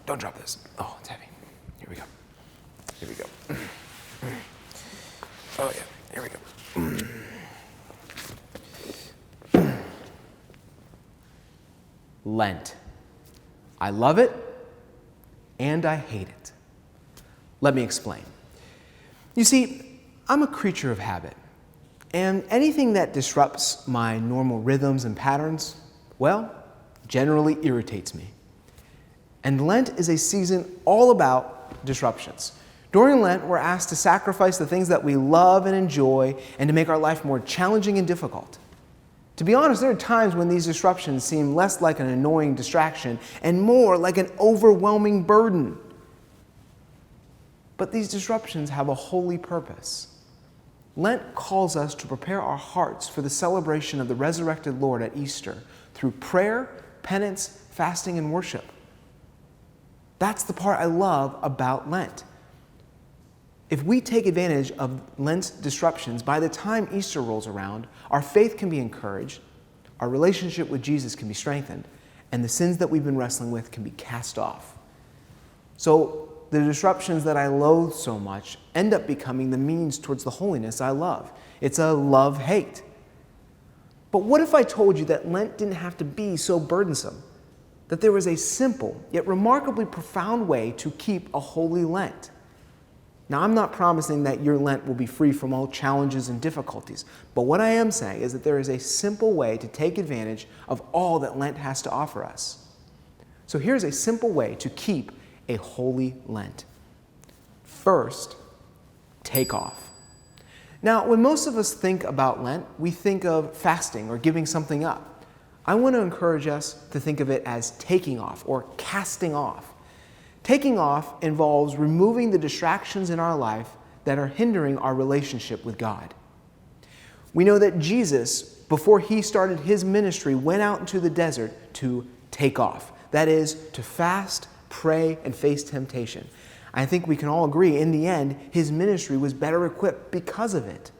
Don't drop this. Oh, it's heavy. Here we go. Here we go. Oh, yeah. Here we go. Lent. I love it and I hate it. Let me explain. You see, I'm a creature of habit, and anything that disrupts my normal rhythms and patterns, well, generally irritates me. And Lent is a season all about disruptions. During Lent, we're asked to sacrifice the things that we love and enjoy and to make our life more challenging and difficult. To be honest, there are times when these disruptions seem less like an annoying distraction and more like an overwhelming burden. But these disruptions have a holy purpose. Lent calls us to prepare our hearts for the celebration of the resurrected Lord at Easter through prayer, penance, fasting, and worship. That's the part I love about Lent. If we take advantage of Lent's disruptions, by the time Easter rolls around, our faith can be encouraged, our relationship with Jesus can be strengthened, and the sins that we've been wrestling with can be cast off. So the disruptions that I loathe so much end up becoming the means towards the holiness I love. It's a love-hate. But what if I told you that Lent didn't have to be so burdensome? That there was a simple, yet remarkably profound way to keep a holy Lent? Now, I'm not promising that your Lent will be free from all challenges and difficulties, but what I am saying is that there is a simple way to take advantage of all that Lent has to offer us. So here's a simple way to keep a holy Lent. First, take off. Now, when most of us think about Lent, we think of fasting or giving something up. I want to encourage us to think of it as taking off or casting off. Taking off involves removing the distractions in our life that are hindering our relationship with God. We know that Jesus, before he started his ministry, went out into the desert to take off. That is, to fast, pray, and face temptation. I think we can all agree, in the end, his ministry was better equipped because of it.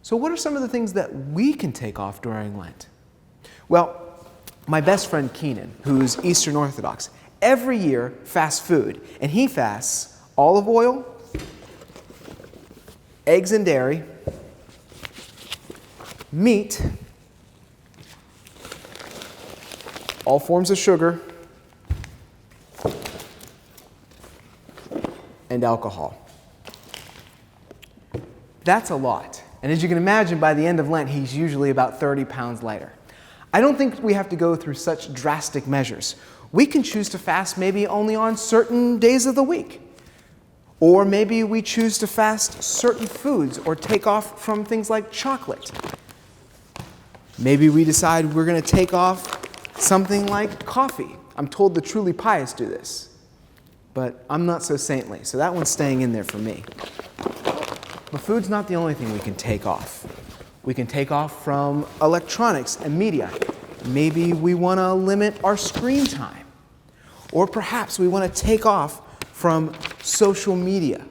So what are some of the things that we can take off during Lent? Well, my best friend Keenan, who's Eastern Orthodox, every year fasts food, and he fasts olive oil, eggs and dairy, meat, all forms of sugar, and alcohol. That's a lot. And as you can imagine, by the end of Lent, he's usually about 30 pounds lighter. I don't think we have to go through such drastic measures. We can choose to fast maybe only on certain days of the week. Or maybe we choose to fast certain foods or take off from things like chocolate. Maybe we decide we're going to take off something like coffee. I'm told the truly pious do this. But I'm not so saintly, so that one's staying in there for me. But food's not the only thing we can take off. We can take off from electronics and media. Maybe we want to limit our screen time. Or perhaps we want to take off from social media.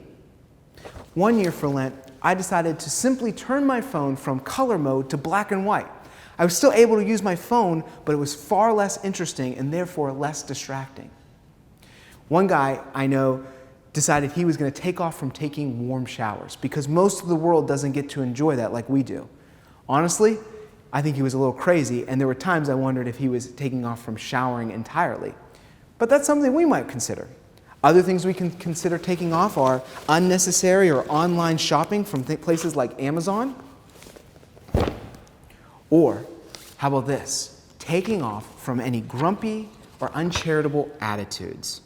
One year for Lent, I decided to simply turn my phone from color mode to black and white. I was still able to use my phone, but it was far less interesting and therefore less distracting. One guy I know decided he was going to take off from taking warm showers because most of the world doesn't get to enjoy that like we do. Honestly, I think he was a little crazy, and there were times I wondered if he was taking off from showering entirely. But that's something we might consider. Other things we can consider taking off are unnecessary or online shopping from places like Amazon. Or, how about this? Taking off from any grumpy or uncharitable attitudes.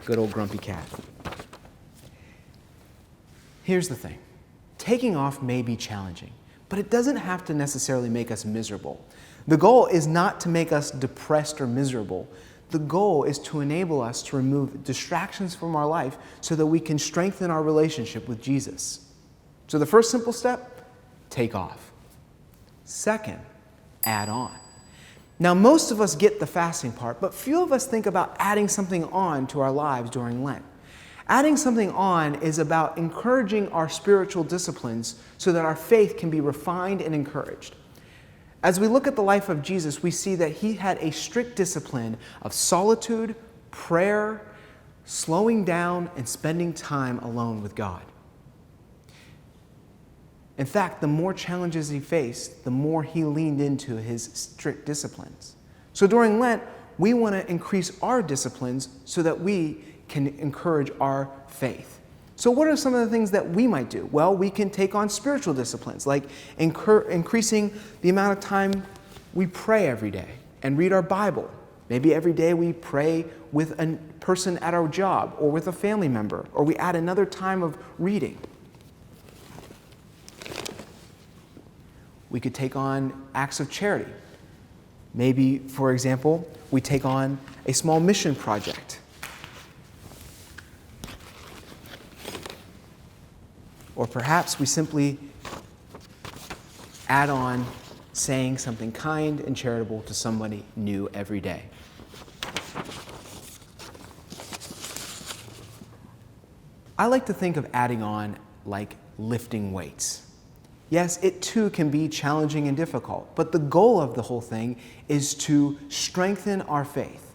Good old grumpy cat. Here's the thing. Taking off may be challenging, but it doesn't have to necessarily make us miserable. The goal is not to make us depressed or miserable. The goal is to enable us to remove distractions from our life so that we can strengthen our relationship with Jesus. So the first simple step, take off. Second, add on. Now, most of us get the fasting part, but few of us think about adding something on to our lives during Lent. Adding something on is about encouraging our spiritual disciplines so that our faith can be refined and encouraged. As we look at the life of Jesus, we see that he had a strict discipline of solitude, prayer, slowing down, and spending time alone with God. In fact, the more challenges he faced, the more he leaned into his strict disciplines. So during Lent, we want to increase our disciplines so that we can encourage our faith. So what are some of the things that we might do? Well, we can take on spiritual disciplines, like increasing the amount of time we pray every day and read our Bible. Maybe every day we pray with a person at our job or with a family member, or we add another time of reading. We could take on acts of charity. Maybe, for example, we take on a small mission project. Or perhaps we simply add on saying something kind and charitable to somebody new every day. I like to think of adding on like lifting weights. Yes, it too can be challenging and difficult, but the goal of the whole thing is to strengthen our faith.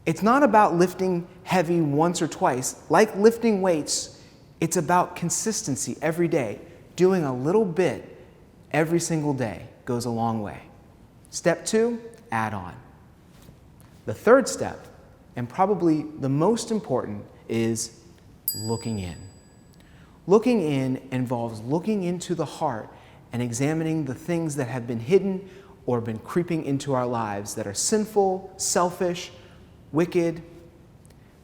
It's not about lifting heavy once or twice. Like lifting weights, it's about consistency every day. Doing a little bit every single day goes a long way. Step 2, add on. The third step, and probably the most important, is looking in. Looking in involves looking into the heart and examining the things that have been hidden or been creeping into our lives that are sinful, selfish, wicked.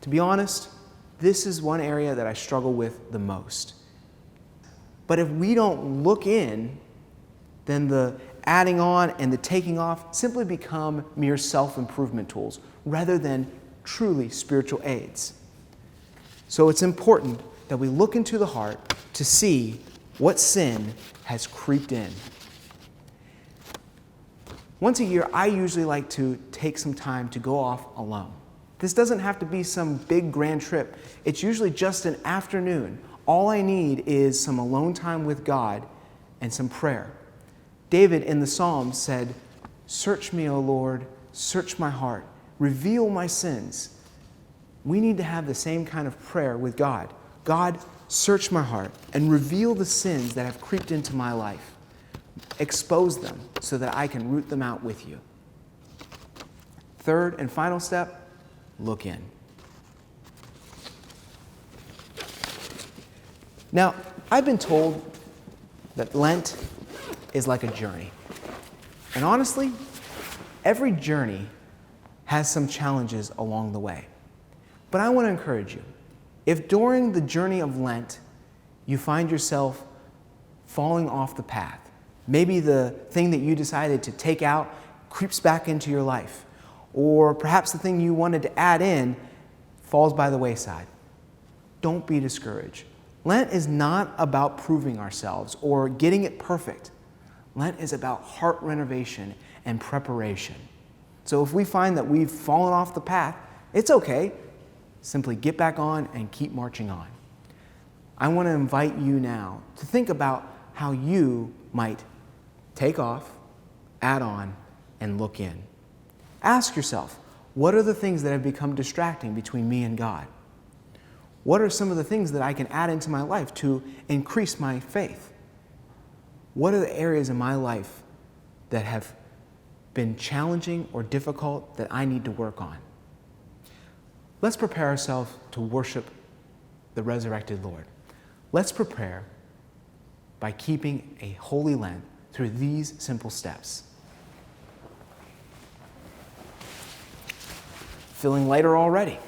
To be honest, this is one area that I struggle with the most. But if we don't look in, then the adding on and the taking off simply become mere self-improvement tools rather than truly spiritual aids. So it's important that we look into the heart to see what sin has creeped in. Once a year, I usually like to take some time to go off alone. This doesn't have to be some big grand trip. It's usually just an afternoon. All I need is some alone time with God and some prayer. David in the Psalms said, "Search me, O Lord, search my heart, reveal my sins." We need to have the same kind of prayer with God. God, search my heart and reveal the sins that have creeped into my life. Expose them so that I can root them out with you. Third and final step, look in. Now, I've been told that Lent is like a journey. And honestly, every journey has some challenges along the way. But I want to encourage you. If during the journey of Lent you find yourself falling off the path, maybe the thing that you decided to take out creeps back into your life, or perhaps the thing you wanted to add in falls by the wayside, don't be discouraged. Lent is not about proving ourselves or getting it perfect. Lent is about heart renovation and preparation. So if we find that we've fallen off the path, it's okay. Simply get back on and keep marching on. I want to invite you now to think about how you might take off, add on, and look in. Ask yourself, what are the things that have become distracting between me and God? What are some of the things that I can add into my life to increase my faith? What are the areas in my life that have been challenging or difficult that I need to work on? Let's prepare ourselves to worship the resurrected Lord. Let's prepare by keeping a holy Lent through these simple steps. Feeling lighter already?